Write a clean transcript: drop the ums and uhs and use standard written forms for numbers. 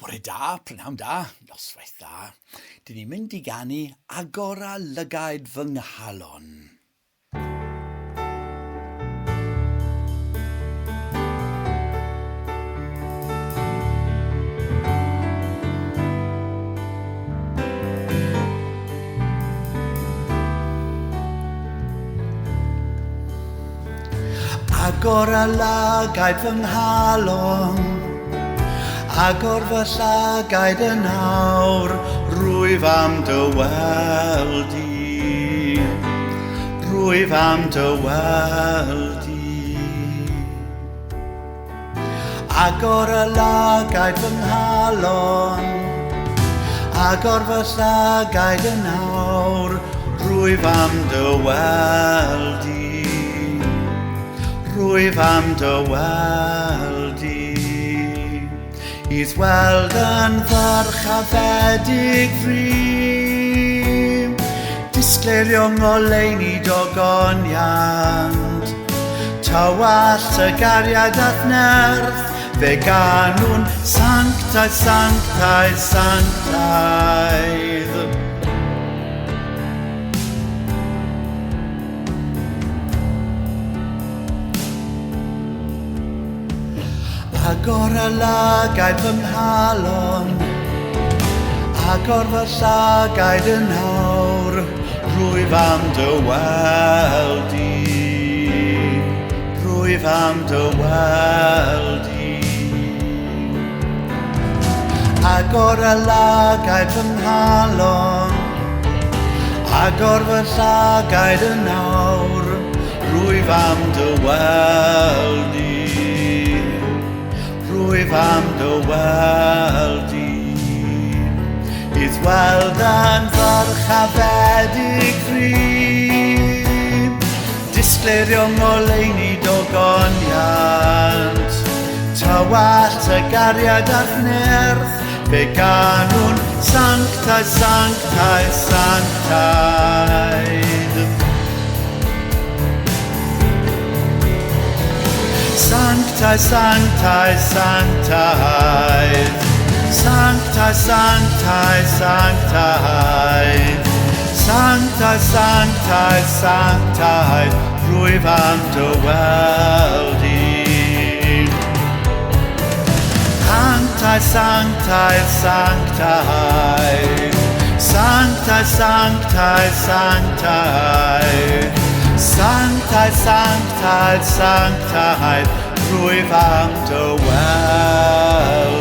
Bore da, prynhawn da, noswaith dda. Dyn ni'n mynd i ganu Agor a Lygaid fy Nghalon. Agor a Lygaid fy Nghalon, agor fy llagaid yn awr, rwyf am dy weld i, rwyf am dy weld i. Agor a Lygaid fy Nghalon, agor fy llagaid yn awr, rwyf am dy weld i, rwyf am dy weld i. I's weld yn farch a fedig fri, disgleirion o leini dogoniant, tywall y gariad at nerth, fe ganwn sanctaidd, sanctaidd, sanctaidd. Agor a Lygaid fy Nghalon, agor fy llagaid yn awr, rwyf am dy weld i, rwyf am dy weld i. Agor a Lygaid fy Nghalon, agor fy llagaid yn awr, rwyf am dy weld i, rwyf am dy weld i. I's weld yn farch a fedig fri, disgleirion o leini dogoniant, tywall y gariad at nerth, fe ganwn sanctaidd, sanctaidd, sanctaidd. Sanctaidd, sanctaidd, sanctaidd, sanctaidd, sanctaidd, sanctaidd, sanctaidd, sanctaidd, sanctaidd, rwyf am dy weld i. Sanctaidd, sanctaidd, sanctaidd, sanctaidd, sanctaidd, sanctaidd, sanctaidd, sanctaidd, sanctaidd, rwyf am dy weld